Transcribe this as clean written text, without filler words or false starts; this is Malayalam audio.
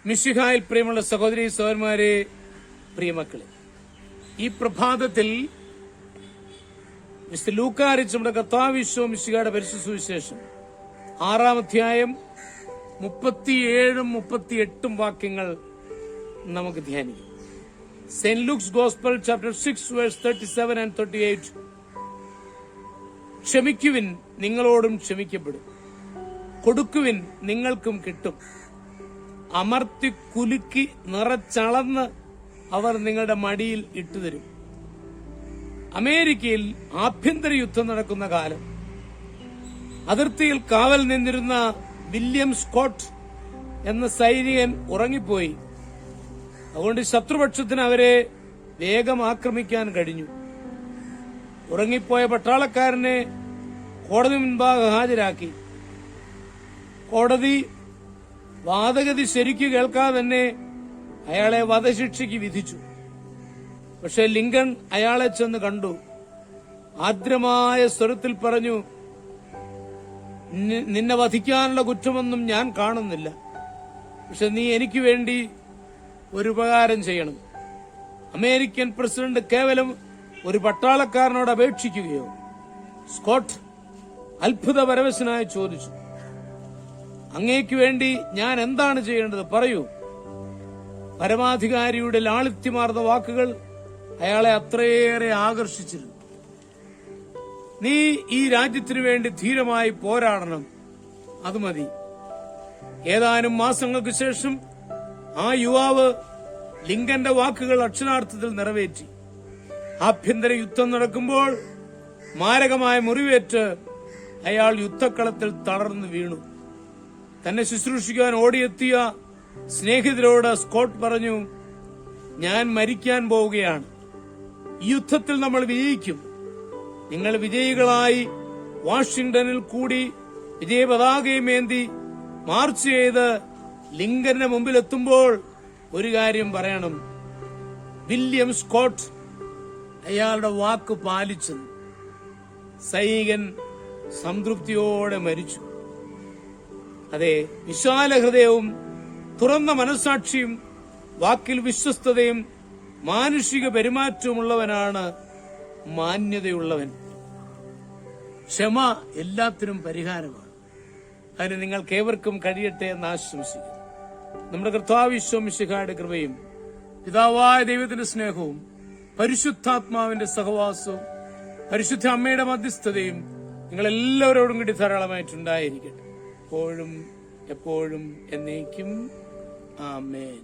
മിശിഹായിൽ പ്രിയമുള്ള സഹോദരി സഹോദരന്മാരെ, പ്രിയമക്കളെ, ഈ പ്രഭാതത്തിൽ മിസ്റ്റർ ലൂക്കാ നമ്മുടെ കർത്താവ് മിശിഹായുടെ പരിശുദ്ധ സുവിശേഷം 6-ാം അധ്യായം 37-ഉം 38-ഉം വാക്യങ്ങൾ നമുക്ക് ധ്യാനിക്കാം. Saint Luke's gospel chapter 6 verse 37 and 38. ക്ഷമിക്കുവിൻ, നിങ്ങളോടും ക്ഷമിക്കപ്പെടും. കൊടുക്കുവിൻ, നിങ്ങൾക്കും കിട്ടും. അമർത്തി കുലുക്കി നിറച്ചളന്ന് അവർ നിങ്ങളുടെ മടിയിൽ ഇട്ടുതരും. അമേരിക്കയിൽ ആഭ്യന്തര യുദ്ധം നടക്കുന്ന കാലം അതിർത്തിയിൽ കാവൽ നിന്നിരുന്ന വില്യം സ്കോട്ട് എന്ന സൈനികൻ ഉറങ്ങിപ്പോയി. അതുകൊണ്ട് ശത്രുപക്ഷത്തിന് അവരെ വേഗം ആക്രമിക്കാൻ കഴിഞ്ഞു. ഉറങ്ങിപ്പോയ പട്ടാളക്കാരനെ കോടതി മുൻപാകെ ഹാജരാക്കി. കോടതി വാദഗതി ശരിക്കു കേൾക്കാതെ തന്നെ അയാളെ വധശിക്ഷയ്ക്ക് വിധിച്ചു. പക്ഷെ ലിങ്കൺ അയാളെ ചെന്ന് കണ്ടു. ആർദ്രമായ സ്വരത്തിൽ പറഞ്ഞു, നിന്നെ വധിക്കാനുള്ള കുറ്റമൊന്നും ഞാൻ കാണുന്നില്ല. പക്ഷെ നീ എനിക്ക് വേണ്ടി ഒരു ഉപകാരം ചെയ്യണം. അമേരിക്കൻ പ്രസിഡന്റ് കേവലം ഒരു പട്ടാളക്കാരനോട് അപേക്ഷിക്കുകയോ? സ്കോട്ട് അത്ഭുതപരവശനായി ചോദിച്ചു. അങ്ങേക്ക് വേണ്ടി ഞാൻ എന്താണ് ചെയ്യേണ്ടത്, പറയൂ. പരമാധികാരിയുടെ ലാളിത്യമാർന്ന വാക്കുകൾ അയാളെ അത്രയേറെ ആകർഷിച്ചിരുന്നു. നീ ഈ രാജ്യത്തിനു വേണ്ടി ധീരമായി പോരാടണം, അത് മതി. ഏതാനും മാസങ്ങൾക്ക് ശേഷം ആ യുവാവ് ലിങ്കന്റെ വാക്കുകൾ അക്ഷരാർത്ഥത്തിൽ നിറവേറ്റി. ആഭ്യന്തര യുദ്ധം നടക്കുമ്പോൾ മാരകമായ മുറിവേറ്റ് അയാൾ യുദ്ധക്കളത്തിൽ തളർന്നു വീണു. തന്നെ ശുശ്രൂഷിക്കാൻ ഓടിയെത്തിയ സ്നേഹിതരോട് സ്കോട്ട് പറഞ്ഞു, ഞാൻ മരിക്കാൻ പോവുകയാണ്. ഈ യുദ്ധത്തിൽ നമ്മൾ വിജയിക്കും. നിങ്ങൾ വിജയികളായി വാഷിംഗ്ടണിൽ കൂടി വിജയപതാകയുമേന്തി മാർച്ച് ചെയ്ത് ലിങ്കന്റെ മുമ്പിലെത്തുമ്പോൾ ഒരു കാര്യം പറയണം, വില്യം സ്കോട്ട് അയാളുടെ വാക്ക് പാലിച്ചു. സൈനികൻ സംതൃപ്തിയോടെ മരിച്ചു. അതെ, വിശാല ഹൃദയവും തുറന്ന മനസ്സാക്ഷിയും വാക്കിൽ വിശ്വസ്തതയും മാനുഷിക പെരുമാറ്റവുമുള്ളവനാണ് മാന്യതയുള്ളവൻ. ക്ഷമ എല്ലാത്തിനും പരിഹാരമാണ്. അതിന് നിങ്ങൾക്കേവർക്കും കഴിയട്ടെ എന്ന് ആശംസിക്കുന്നു. നമ്മുടെ കർത്താവ് മിശിഹായുടെ കൃപയും പിതാവായ ദൈവത്തിന്റെ സ്നേഹവും പരിശുദ്ധാത്മാവിന്റെ സഹവാസവും പരിശുദ്ധ അമ്മയുടെ മധ്യസ്ഥതയും നിങ്ങളെല്ലാവരോടും കൂടി ധാരാളമായിട്ടുണ്ടായിരിക്കട്ടെ, എപ്പോഴും എപ്പോഴും എന്നേക്കും. ആമേൻ.